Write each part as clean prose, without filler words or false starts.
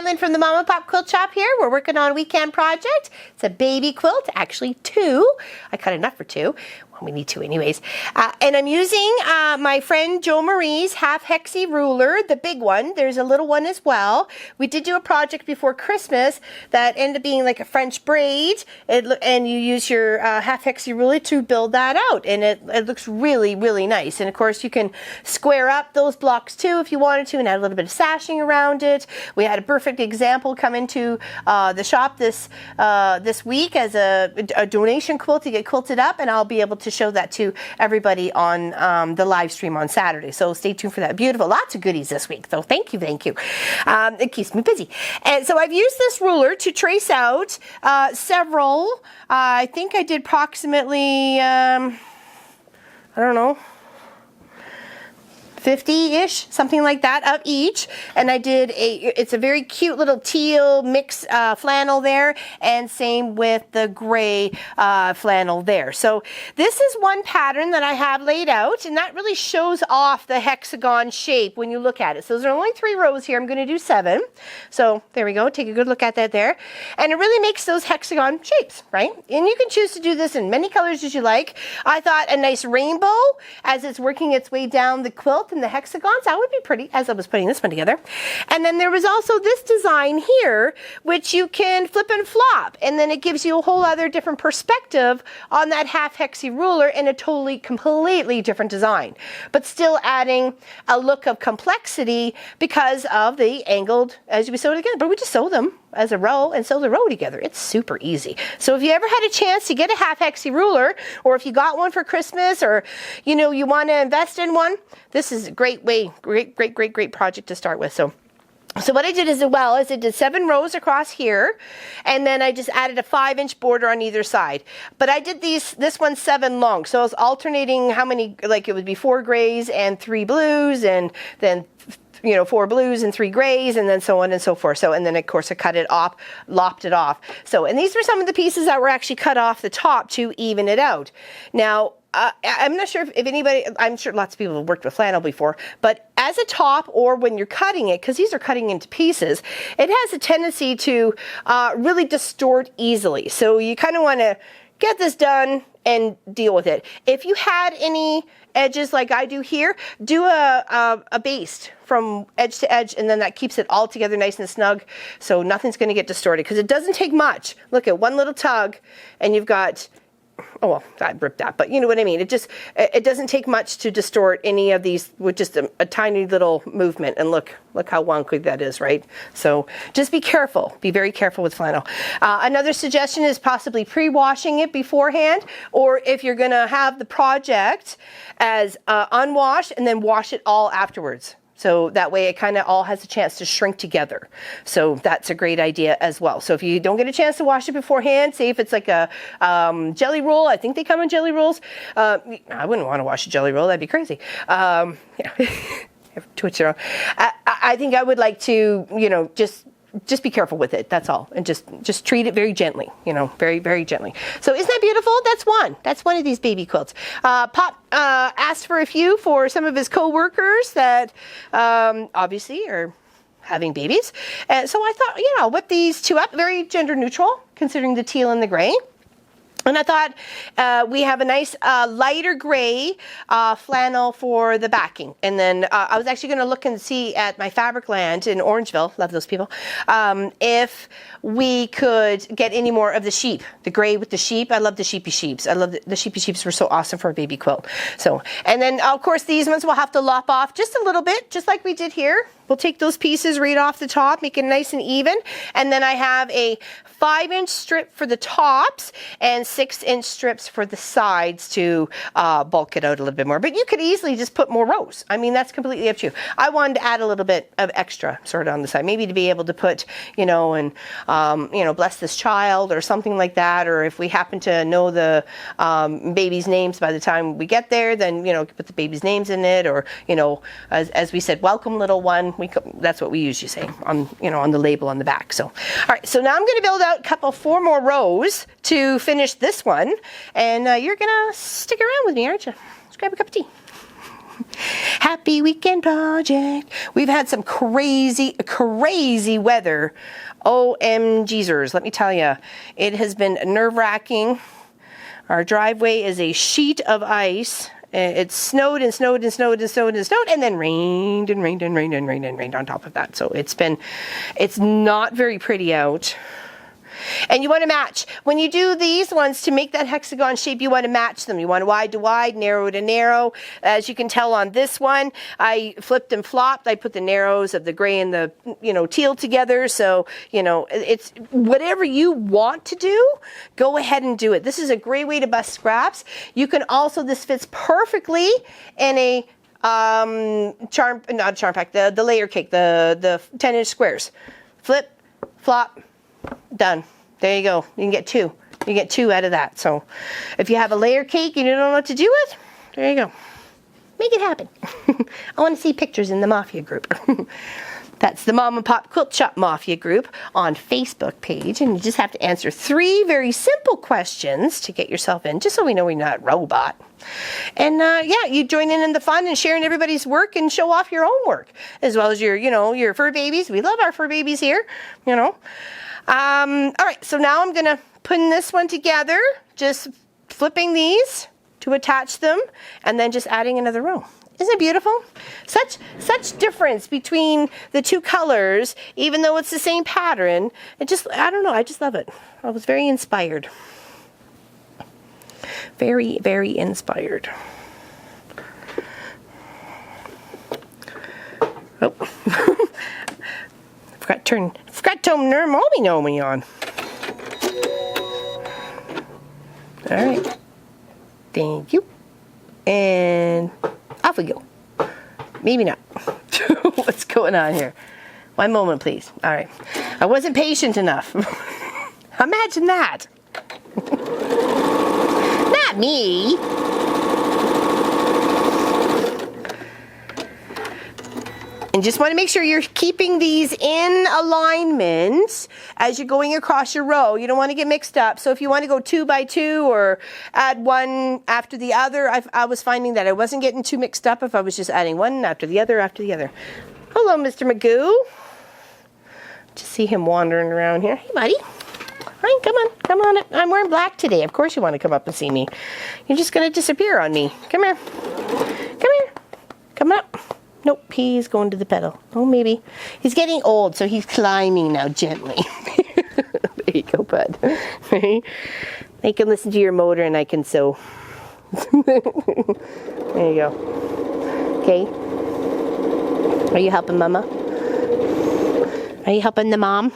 Lynn from the Mama Pop Quilt Shop here. We're working on a weekend project. It's a baby quilt, actually 2. I cut enough for 2. Well, we need 2 anyways. And I'm using my friend Jo Marie's half Hexi ruler, the big one. There's a little one as well. We did do a project before Christmas that ended up being like a French braid. And you use your half Hexi ruler to build that out. And it looks really, really nice. And of course you can square up those blocks too if you wanted to and add a little bit of sashing around it. We had a perfect example come into the shop this week as a donation quilt to get quilted up, and I'll be able to show that to everybody on the live stream on Saturday. So stay tuned for that. Beautiful. Lots of goodies this week. So thank you. It keeps me busy. And so I've used this ruler to trace out several. I think I did approximately, I don't know, 50-ish, something like that of each. And I did it's a very cute little teal mix flannel there, and same with the gray flannel there. So this is one pattern that I have laid out, and that really shows off the hexagon shape when you look at it. So there's only 3 rows here. I'm going to do 7. So there we go. Take a good look at that there. And it really makes those hexagon shapes, right? And you can choose to do this in many colors as you like. I thought a nice rainbow as it's working its way down the quilt and the hexagons, that would be pretty as I was putting this one together. And then there was also this design here, which you can flip and flop, and then it gives you a whole other different perspective on that half Hexi ruler in a totally, completely different design, but still adding a look of complexity because of the angled as we sew it together. But we just sew them as a row and sew the row together. It's super easy. So if you ever had a chance to get a half Hexi ruler, or if you got one for Christmas, or you know you want to invest in one, this is a great project to start with. So what I did as well is I did 7 rows across here, and then I just added a 5-inch border on either side. But I did this one 7 long, so I was alternating how many, like it would be 4 grays and 3 blues, and then 4 blues and 3 grays, and then so on and so forth. So, and then of course I cut it off, lopped it off. So, and these were some of the pieces that were actually cut off the top to even it out. Now, I'm not sure if anybody, I'm sure lots of people have worked with flannel before, but as a top or when you're cutting it, because these are cutting into pieces, it has a tendency to really distort easily. So you kind of want to get this done and deal with it. If you had any edges like I do here, do a baste from edge to edge, and then that keeps it all together nice and snug, so nothing's going to get distorted, because it doesn't take much. Look at one little tug and you've got, oh well, I ripped that, but you know what I mean. It doesn't take much to distort any of these with just a tiny little movement. And look how wonky that is, right? So just be careful. Be very careful with flannel. Another suggestion is possibly pre-washing it beforehand, or if you're going to have the project as unwashed and then wash it all afterwards. So that way it kind of all has a chance to shrink together. So that's a great idea as well. So if you don't get a chance to wash it beforehand, say if it's like a jelly roll, I think they come in jelly rolls. I wouldn't want to wash a jelly roll. That'd be crazy. Yeah. Twitch it on. I think I would like to, just be careful with it. That's all. And just treat it very gently, very, very gently. So isn't that beautiful? That's one of these baby quilts. Pop asked for a few for some of his co-workers that obviously are having babies. And so I thought, I'll whip these 2 up, very gender neutral, considering the teal and the gray. And I thought we have a nice lighter gray flannel for the backing. And then I was actually going to look and see at my Fabricland in Orangeville, love those people, if we could get any more of the sheep, the gray with the sheep. I love the sheepy sheeps. I love the sheepy sheeps were so awesome for a baby quilt. So, and then of course these ones we'll have to lop off just a little bit, just like we did here. We'll take those pieces right off the top, make it nice and even. And then I have a 5-inch strip for the tops and 6-inch strips for the sides to bulk it out a little bit more. But you could easily just put more rows. I mean, that's completely up to you. I wanted to add a little bit of extra sort of on the side, maybe to be able to put, bless this child or something like that. Or if we happen to know the baby's names by the time we get there, then, put the baby's names in it. Or, as we said, welcome little one. That's what we usually say on the label on the back. So, all right. So now I'm going to build out a 4 more rows to finish this one, and you're going to stick around with me, aren't you? Let's grab a cup of tea. Happy weekend project. We've had some crazy weather. OMGzers, let me tell you. It has been nerve-wracking. Our driveway is a sheet of ice. It snowed and snowed and snowed and snowed and snowed and then rained and rained and rained and rained and rained on top of that. So it's not very pretty out. And you want to match. When you do these ones, to make that hexagon shape, you want to match them. You want wide to wide, narrow to narrow. As you can tell on this one, I flipped and flopped. I put the narrows of the gray and the, teal together. So, it's whatever you want to do, go ahead and do it. This is a great way to bust scraps. You can also, this fits perfectly in a not charm pack, the layer cake, the 10-inch squares. Flip, flop, done. There you go. You can get two. You get two out of that. So if you have a layer cake and you don't know what to do with, there you go. Make it happen. I want to see pictures in the Mafia group. That's the Mom and Pop Quilt Shop Mafia group on Facebook page. And you just have to answer 3 very simple questions to get yourself in, just so we know we're not a robot. And you join in the fun and sharing everybody's work and show off your own work, as well as your fur babies. We love our fur babies here, All right, so now I'm going to put this one together, just flipping these to attach them, and then just adding another row. Isn't it beautiful? Such difference between the two colors, even though it's the same pattern. I don't know, I just love it. I was very inspired. Very, very inspired. Oh. Forgot to turn Nomi on. All right. Thank you. And off we go. Maybe not. What's going on here? One moment, please. All right. I wasn't patient enough. Imagine that. Not me. And just want to make sure you're keeping these in alignment as you're going across your row. You don't want to get mixed up. So if you want to go 2 by 2 or add one after the other, I was finding that I wasn't getting too mixed up if I was just adding one after the other after the other. Hello, Mr. Magoo. Just see him wandering around here. Hey, buddy. Hi, come on. I'm wearing black today. Of course you want to come up and see me. You're just going to disappear on me. Come here. Come up. Nope, he's going to the pedal. Oh, maybe. He's getting old, so he's climbing now gently. There you go, bud. I can listen to your motor and I can sew. There you go. Okay. Are you helping Mama? Are you helping the mom?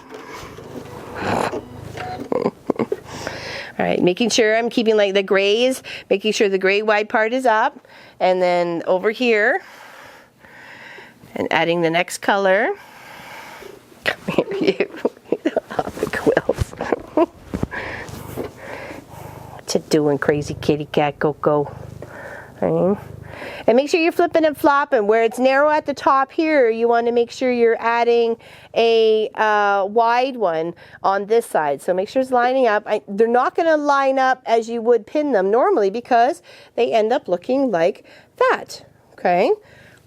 All right, making sure I'm keeping like the grays, making sure the gray wide part is up. And then over here, and adding the next color. Come here, you. The quilts. What you doing, crazy kitty cat? Go. Right. And make sure you're flipping and flopping. Where it's narrow at the top here, you want to make sure you're adding a wide one on this side. So make sure it's lining up. They're not going to line up as you would pin them normally because they end up looking like that. Okay?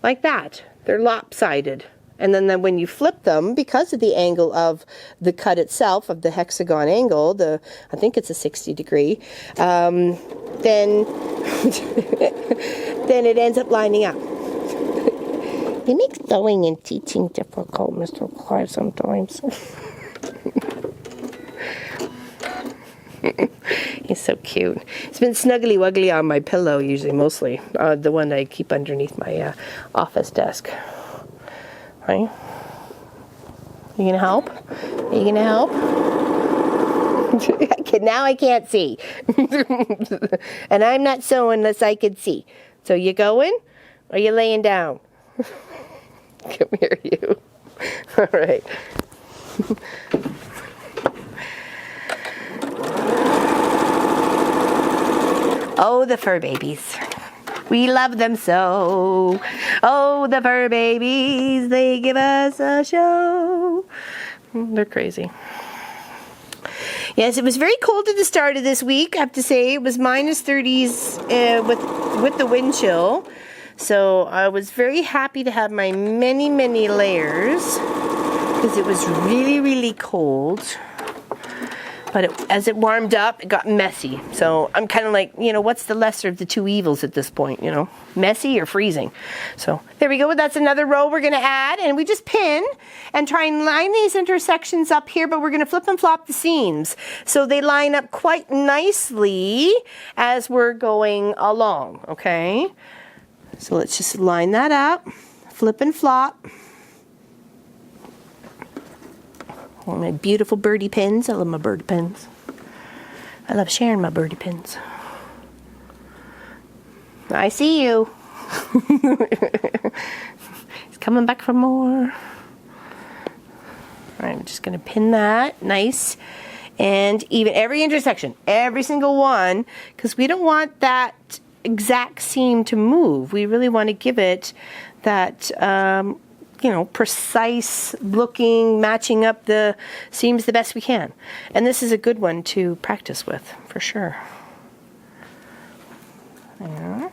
Like that. They're lopsided. And then when you flip them, because of the angle of the cut itself, of the hexagon angle, I think it's a 60 degree, then it ends up lining up. It makes sewing and teaching difficult, Mr. Clive, sometimes. He's so cute. He's been snuggly wuggly on my pillow, usually, mostly. The one I keep underneath my office desk. Right? You gonna help? Are you gonna help? Now I can't see. And I'm not sewing unless I can see. So you going? Or you laying down? Come here, you. All right. Oh, the fur babies. We love them so. Oh, the fur babies, they give us a show. They're crazy. Yes, it was very cold at the start of this week, I have to say. It was minus 30s with the wind chill. So I was very happy to have my many, many layers because it was really, really cold. But as it warmed up, it got messy. So I'm kind of like, you know, what's the lesser of the two evils at this point, you know? Messy or freezing. So there we go. That's another row we're going to add. And we just pin and try and line these intersections up here, but we're going to flip and flop the seams. So they line up quite nicely as we're going along, okay? So let's just line that up, flip and flop. Oh, my beautiful birdie pins. I love my birdie pins. I love sharing my birdie pins. I see you. He's coming back for more. All right, I'm just going to pin that. Nice. And even every intersection, every single one, because we don't want that exact seam to move. We really want to give it that you know, precise looking, matching up the seams the best we can. And this is a good one to practice with, for sure. There.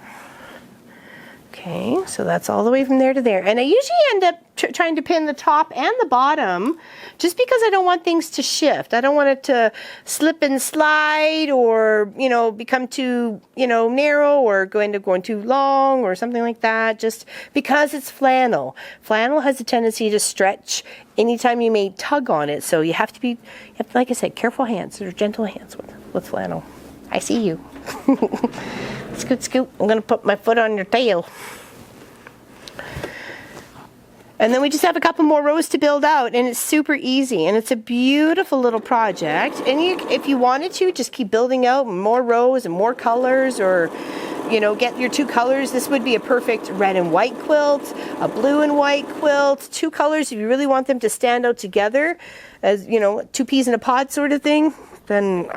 Okay, so that's all the way from there to there. And I usually end up trying to pin the top and the bottom just because I don't want things to shift. I don't want it to slip and slide or, you know, become too, you know, narrow or going too long or something like that, just because it's flannel. Flannel has a tendency to stretch anytime you may tug on it. So you have to be, like I said, careful hands or gentle hands with flannel. I see you. Scoot, scoot. I'm going to put my foot on your tail. And then we just have a couple more rows to build out, and it's super easy, and it's a beautiful little project. And if you wanted to, just keep building out more rows and more colors, or, you know, get your two colors. This would be a perfect red and white quilt, a blue and white quilt, two colors. If you really want them to stand out together, as, you know, two peas in a pod sort of thing, then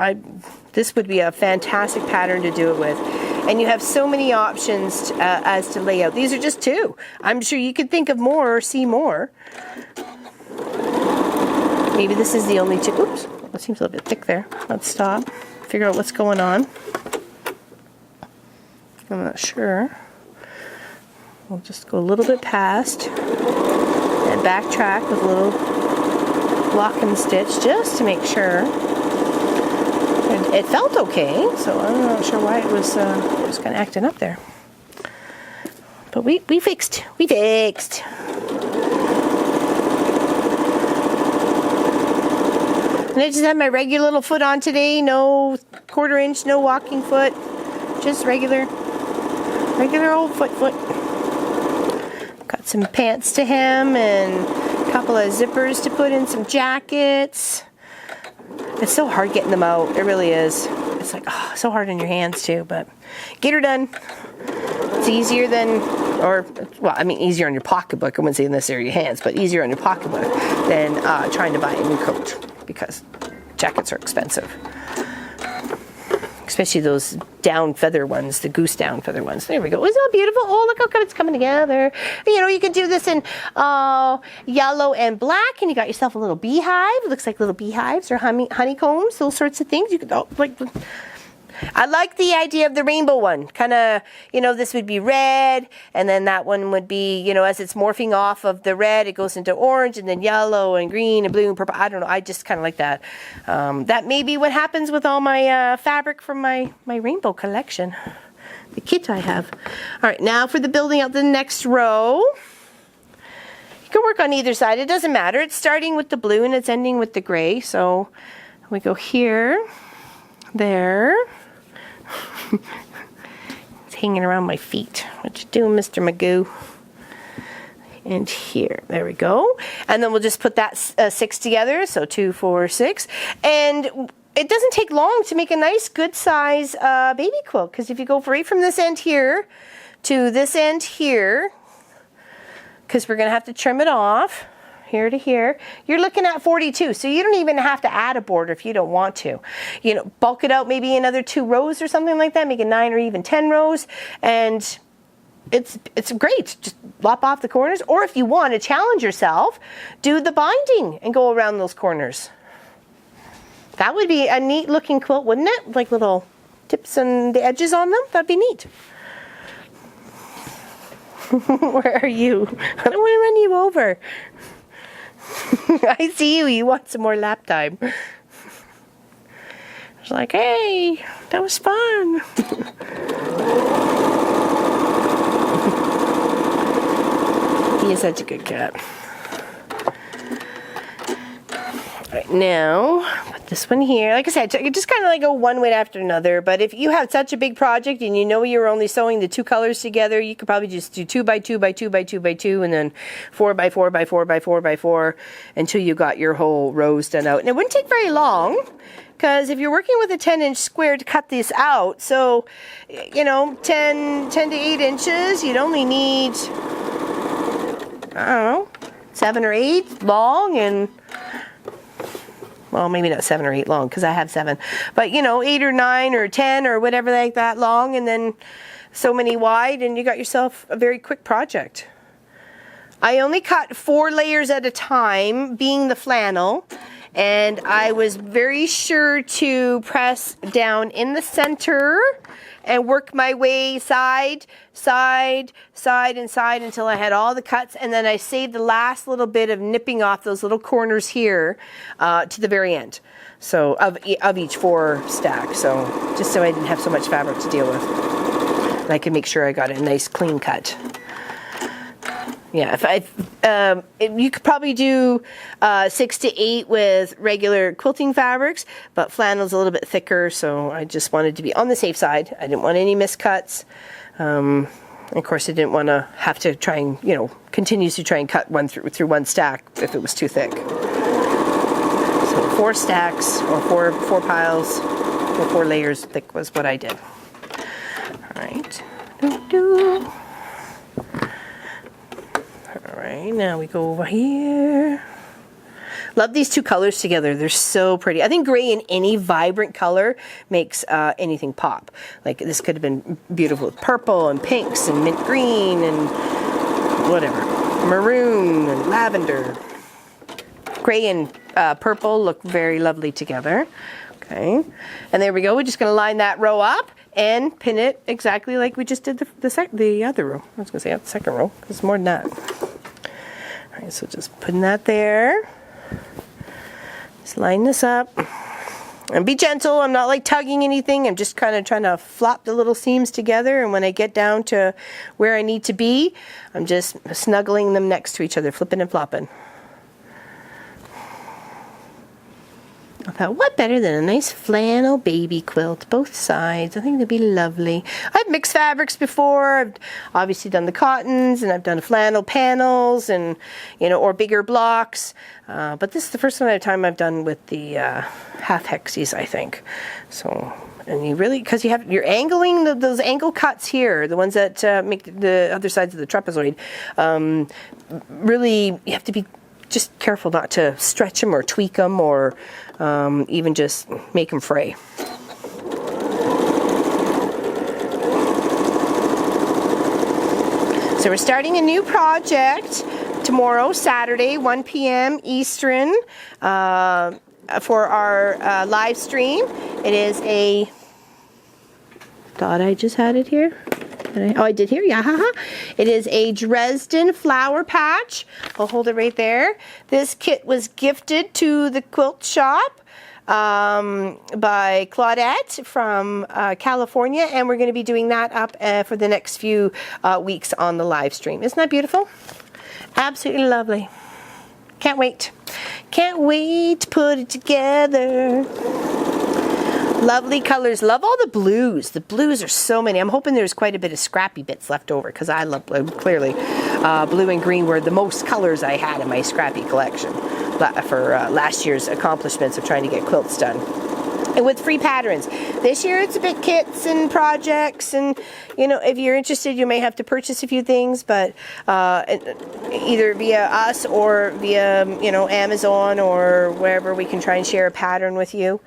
this would be a fantastic pattern to do it with. And you have so many options as to layout. These are just two. I'm sure you could think of more or see more. Maybe this is the only two. Oops, that seems a little bit thick there. Let's stop, figure out what's going on. I'm not sure. We'll just go a little bit past and backtrack with a little block and stitch just to make sure. It felt okay, so I'm not sure why it was kind of acting up there. But we fixed. We fixed. And I just had my regular little foot on today. No 1/4 inch, no walking foot. Just regular old foot. Got some pants to hem and a couple of zippers to put in some jackets. It's so hard getting them out. It really is. It's like, oh, so hard in your hands too, but get her done. It's easier than, or, well, I mean, easier on your pocketbook. I wouldn't say in this area of your hands, but easier on your pocketbook than trying to buy a new coat, because jackets are expensive. Especially those down feather ones, the goose down feather ones. There we go. Isn't that beautiful? Oh, look how good it's coming together. You know, you could do this in yellow and black, and you got yourself a little beehive. It looks like little beehives or honeycombs, those sorts of things. You could, I like the idea of the rainbow one. Kind of, you know, this would be red, and then that one would be, you know, as it's morphing off of the red, it goes into orange, and then yellow, and green, and blue, and purple. I don't know. I just kind of like that. That may be what happens with all my fabric from my rainbow collection. The kit I have. All right, now for the building out the next row. You can work on either side. It doesn't matter. It's starting with the blue, and it's ending with the gray. So we go here, there. It's hanging around my feet. What you doing, Mr. Magoo? And here, there we go. And then we'll just put that 6 together. So 2, 4, 6. And it doesn't take long to make a nice, good size baby quilt. Because if you go right from this end here to this end here, because we're going to have to trim it off, here to here, you're looking at 42. So you don't even have to add a border if you don't want to. You know, bulk it out maybe another 2 rows or something like that, make it 9 or even 10 rows, and it's great. Just lop off the corners, or if you want to challenge yourself, do the binding and go around those corners. That would be a neat looking quilt, wouldn't it? Like little tips and the edges on them. That'd be neat. Where are you? I don't want to run you over. I see you. You want some more lap time. It's like, hey, that was fun. He is such a good cat. Right now, put this one here. Like I said, you just kind of like go one way after another. But if you have such a big project and you know you're only sewing the two colors together, you could probably just do 2 by 2 by 2 by 2 by 2, and then 4 by 4 by 4 by 4 by 4 until you got your whole rows done out. And it wouldn't take very long, because if you're working with a 10-inch square to cut this out, so you know, 10 to 8 inches, you'd only need, I don't know, 7 or 8 long, and well, maybe not 7 or 8 long, because I have 7. But, you know, 8 or 9 or 10 or whatever like that long, and then so many wide, and you got yourself a very quick project. I only cut 4 layers at a time, being the flannel, and I was very sure to press down in the center and work my way side, side, side, and side until I had all the cuts, and then I saved the last little bit of nipping off those little corners here to the very end. So of each 4 stack, so just so I didn't have so much fabric to deal with, and I could make sure I got a nice clean cut. Yeah, you could probably do 6 to 8 with regular quilting fabrics, but flannel's a little bit thicker, so I just wanted to be on the safe side. I didn't want any miscuts. Of course, I didn't want to have to try and, you know, continuously try and cut one through one stack if it was too thick. So 4 stacks, or 4 piles, or 4 layers thick was what I did. All right. Alright, now we go over here. Love these two colors together. They're so pretty. I think gray in any vibrant color makes anything pop. Like this could have been beautiful with purple and pinks and mint green and whatever. Maroon and lavender. Gray and purple look very lovely together. Okay, and there we go. We're just going to line that row up and pin it exactly like we just did the other row. I was going to say the second row, because it's more than that. All right, so just putting that there. Just line this up. And be gentle. I'm not like tugging anything. I'm just kind of trying to flop the little seams together. And when I get down to where I need to be, I'm just snuggling them next to each other, flipping and flopping. I thought, what better than a nice flannel baby quilt, both sides. I think they'd be lovely. I've mixed fabrics before. I've obviously done the cottons, and I've done flannel panels, and you know, or bigger blocks. But this is the first time I've done with the half hexis, I think. So, and you really, because you're angling those angle cuts here, the ones that make the other sides of the trapezoid. Really, you have to be just careful not to stretch them or tweak them, or even just make them fray. So we're starting a new project tomorrow, Saturday, 1 p.m. Eastern, for our live stream. It is a... Thought I just had it here. Oh, I did here? Yeah, haha. It is a Dresden flower patch. I'll hold it right there. This kit was gifted to the quilt shop by Claudette from California, and we're going to be doing that up for the next few weeks on the live stream. Isn't that beautiful? Absolutely lovely. Can't wait. Can't wait to put it together. Lovely colors. Love all the blues. The blues are so many. I'm hoping there's quite a bit of scrappy bits left over, because I love blue. Clearly, blue and green were the most colors I had in my scrappy collection for last year's accomplishments of trying to get quilts done. And with free patterns. This year it's a bit kits and projects, and you know, if you're interested, you may have to purchase a few things, but either via us or via, you know, Amazon or wherever, we can try and share a pattern with you,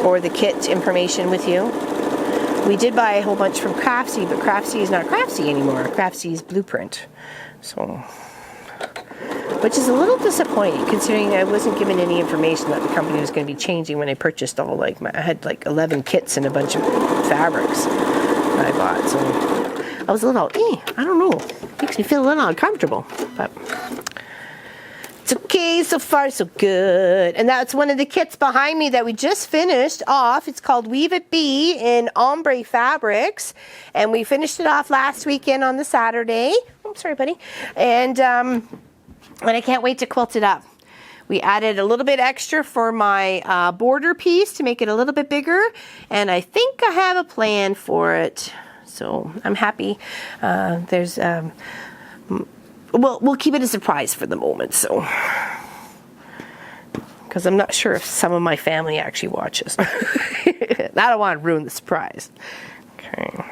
or the kit information with you. We did buy a whole bunch from Craftsy, but Craftsy is not Craftsy anymore. Craftsy is Blueprint. So, which is a little disappointing, considering I wasn't given any information that the company was going to be changing when I purchased all, like, I had like 11 kits and a bunch of fabrics that I bought. So I was a little, I don't know. Makes me feel a little uncomfortable, but it's okay. So far, so good. And that's one of the kits behind me that we just finished off. It's called Weave It Be in ombre fabrics. And we finished it off last weekend on the Saturday. Oh, sorry, buddy. And I can't wait to quilt it up. We added a little bit extra for my border piece to make it a little bit bigger. And I think I have a plan for it. So I'm happy. We'll keep it a surprise for the moment, so, because I'm not sure if some of my family actually watches. I don't want to ruin the surprise. Okay.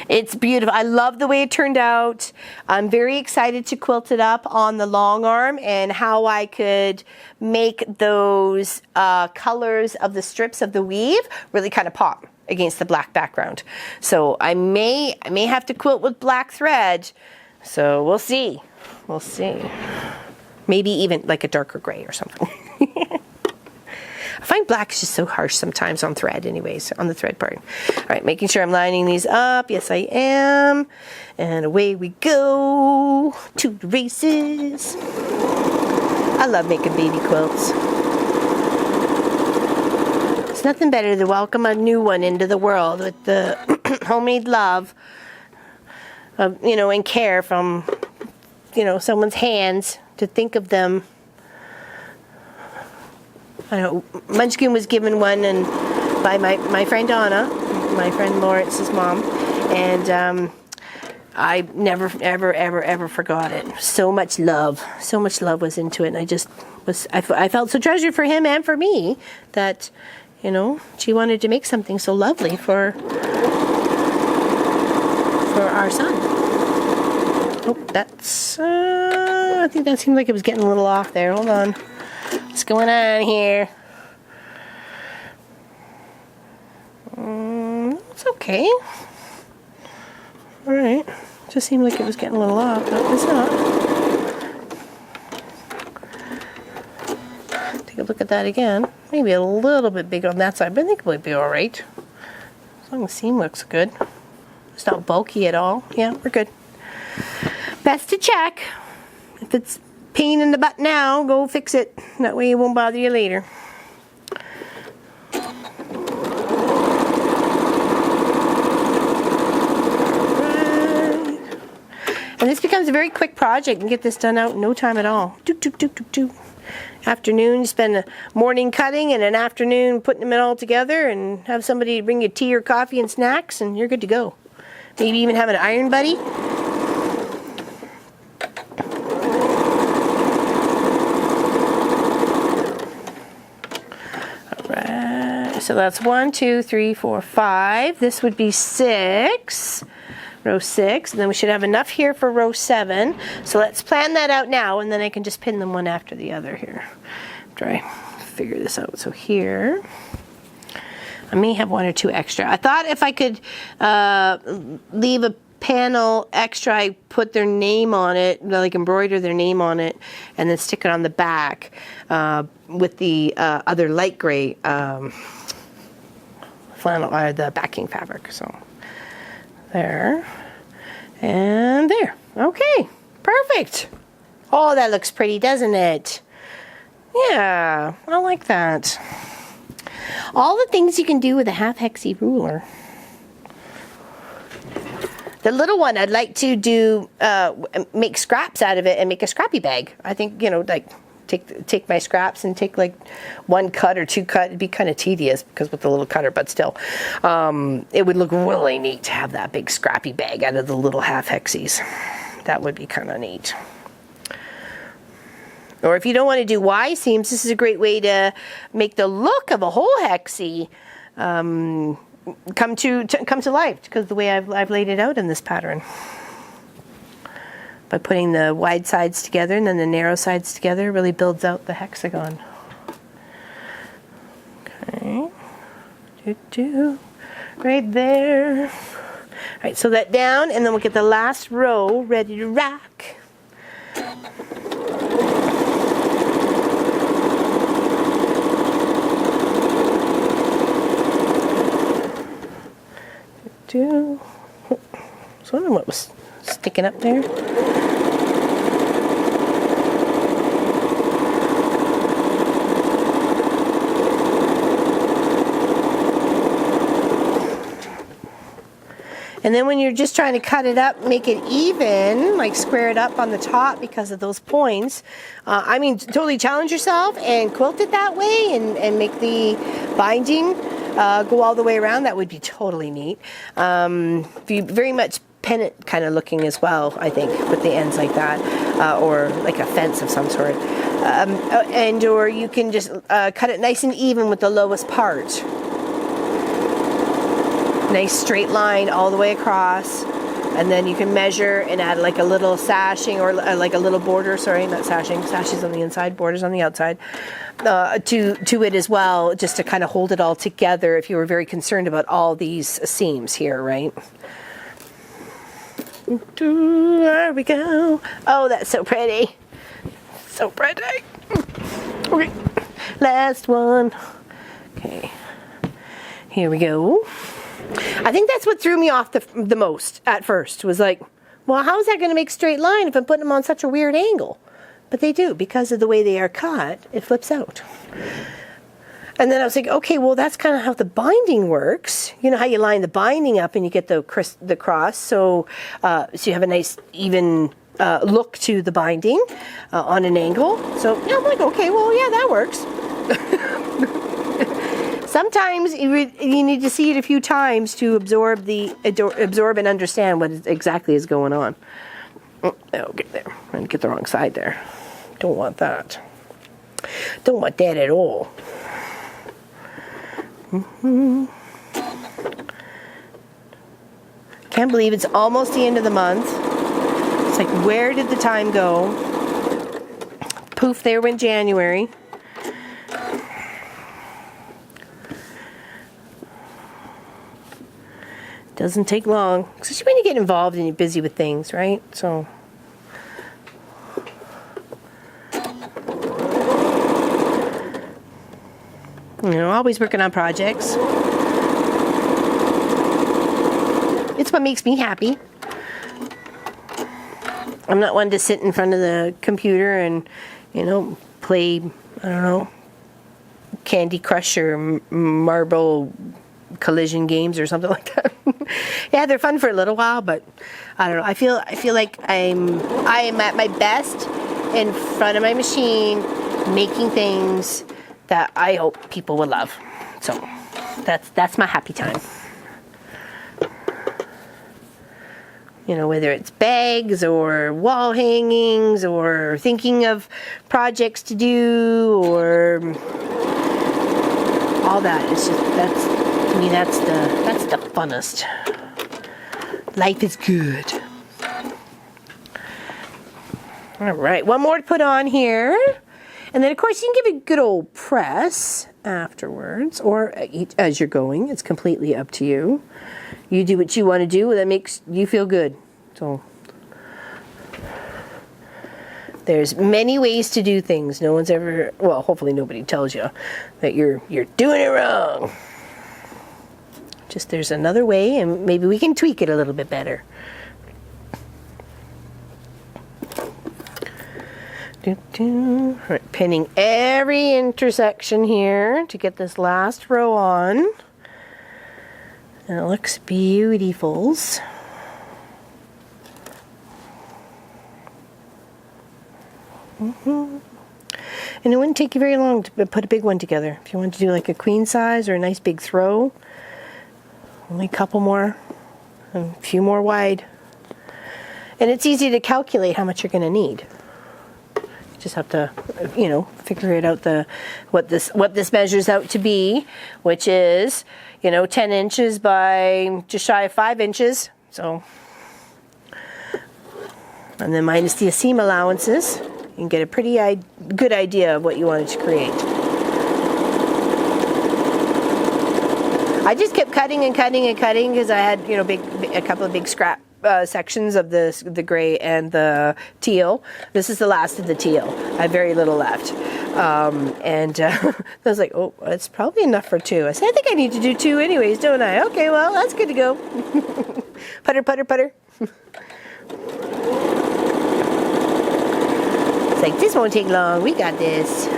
It's beautiful. I love the way it turned out. I'm very excited to quilt it up on the long arm and how I could make those colors of the strips of the weave really kind of pop against the black background. So I may have to quilt with black thread. So we'll see. We'll see. Maybe even like a darker gray or something. I find black is just so harsh sometimes on thread anyways, on the thread part. All right, making sure I'm lining these up. Yes, I am. And away we go to the races. I love making baby quilts. It's nothing better to welcome a new one into the world with the homemade love of, and care from, someone's hands to think of them. I know Munchkin was given one and by my friend Donna, my friend Lawrence's mom, and I never ever forgot it. So much love was into it, and I felt so treasured for him and for me that she wanted to make something so lovely for our son. Oh, that's I think that seemed like it was getting a little off there. Hold on. What's going on here? It's okay. Alright. Just seemed like it was getting a little off, but it's not. Take a look at that again. Maybe a little bit big on that side, but I think it would be alright. As long as the seam looks good. It's not bulky at all. Yeah, we're good. Best to check. If it's pain in the butt now, go fix it. That way it won't bother you later. Right. And this becomes a very quick project. You can get this done out in no time at all. Afternoon, you spend a morning cutting and an afternoon putting them all together and have somebody bring you tea or coffee and snacks and you're good to go. Maybe even have an iron buddy. So that's 1, 2, 3, 4, 5. This would be 6, row 6, and then we should have enough here for row 7. So let's plan that out now, and then I can just pin them one after the other here. After I figure this out. So here, I may have 1 or 2 extra. I thought if I could leave a panel extra, I put their name on it, like embroider their name on it, and then stick it on the back with the other light gray flannel or the backing fabric. So there and there. Okay, perfect. Oh, that looks pretty, doesn't it? Yeah, I like that. All the things you can do with a half hexi ruler. The little one, I'd like to do, make scraps out of it and make a scrappy bag. I think, like take my scraps and take like 1 cut or 2 cut. It'd be kind of tedious because with the little cutter, but still, it would look really neat to have that big scrappy bag out of the little half hexis. That would be kind of neat. Or if you don't want to do Y seams, this is a great way to make the look of a whole hexi come to life, because the way I've laid it out in this pattern. By putting the wide sides together and then the narrow sides together, really builds out the hexagon. Okay. Right there. All right, so that down, and then we'll get the last row ready to rock. was wondering what was sticking up there. And then when you're just trying to cut it up, make it even, like square it up on the top because of those points. I mean, totally challenge yourself and quilt it that way and make the binding go all the way around. That would be totally neat. Be very much pennant kind of looking as well, I think, with the ends like that, or like a fence of some sort. And or you can just cut it nice and even with the lowest part. Nice straight line all the way across, and then you can measure and add like a little sashing or like a little border, sorry, not sashing, sashes on the inside, borders on the outside, to it as well, just to kind of hold it all together if you were very concerned about all these seams here, right? There we go. Oh, that's so pretty. So pretty. Okay, last one. Okay, here we go. I think that's what threw me off the most at first, was like, well, how is that going to make a straight line if I'm putting them on such a weird angle? But they do, because of the way they are cut, it flips out. And then I was like, okay, well, that's kind of how the binding works. You know how you line the binding up and you get the cross, so you have a nice even look to the binding on an angle. So yeah, I'm like, okay, well, yeah, that works. Sometimes you need to see it a few times to absorb and understand what exactly is going on. Oh, get there. I'm going to get the wrong side there. Don't want that. Don't want that at all. Can't believe it's almost the end of the month. It's like, where did the time go? Poof, there went January. Doesn't take long, especially when you get involved and you're busy with things, right? So, you know, always working on projects. It's what makes me happy. I'm not one to sit in front of the computer and, you know, play, I don't know, Candy Crush or Marble Collision games or something like that. Yeah, they're fun for a little while, but I don't know. I feel like I am at my best in front of my machine, making things that I hope people will love. So that's my happy time. You know, whether it's bags or wall hangings or thinking of projects to do or all that. It's just, to me, that's the funnest. Life is good. All right, one more to put on here. And then, of course, you can give it a good old press afterwards or as you're going. It's completely up to you. You do what you want to do that makes you feel good. So there's many ways to do things. No one's ever, well, hopefully nobody tells you that you're doing it wrong. Just there's another way, and maybe we can tweak it a little bit better. All right, pinning every intersection here to get this last row on. And it looks beautiful. And it wouldn't take you very long to put a big one together. If you want to do like a queen size or a nice big throw, only a couple more, a few more wide. And it's easy to calculate how much you're going to need. You just have to, you know, figure it out what this measures out to be, which is, you know, 10 inches by just shy of 5 inches. So, and then minus the seam allowances, you can get a pretty good idea of what you wanted to create. I just kept cutting and cutting and cutting because I had, you know, a couple of big scrap sections of the gray and the teal. This is the last of the teal. I have very little left. I was like, oh, it's probably enough for 2. I said, I think I need to do 2 anyways, don't I? Okay, well, that's good to go. Putter, putter, putter. It's like, this won't take long. We got this.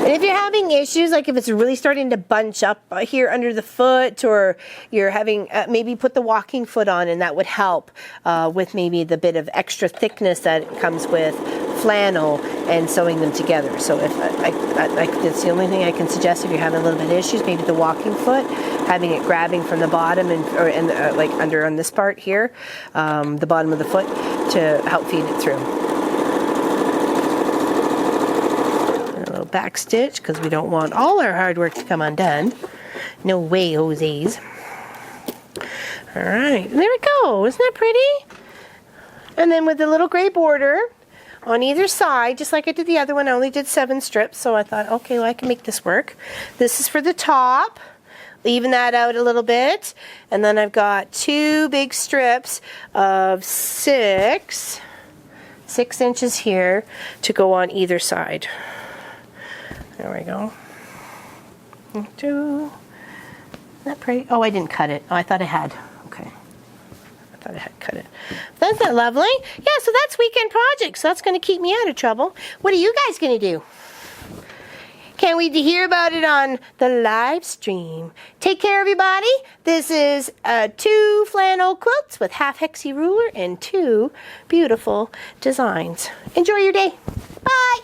And if you're having issues, like if it's really starting to bunch up here under the foot, or you're having, maybe put the walking foot on, and that would help with maybe the bit of extra thickness that comes with flannel and sewing them together. So if that's the only thing I can suggest if you're having a little bit of issues, maybe the walking foot, having it grabbing from the bottom and like under on this part here, the bottom of the foot, to help feed it through. Back stitch, because we don't want all our hard work to come undone. No way, Jose's. All right, there we go. Isn't that pretty? And then with the little gray border on either side, just like I did the other one, I only did 7 strips, so I thought, okay, well, I can make this work. This is for the top. Even that out a little bit. And then I've got 2 big strips of 6 inches here to go on either side. There we go. Isn't that pretty? Oh, I didn't cut it. Oh, I thought I had. Okay. I thought I had cut it. That's not lovely. Yeah, so that's weekend projects. So that's going to keep me out of trouble. What are you guys going to do? Can't wait to hear about it on the live stream. Take care, everybody. This is 2 flannel quilts with half Hexi ruler and 2 beautiful designs. Enjoy your day. Bye.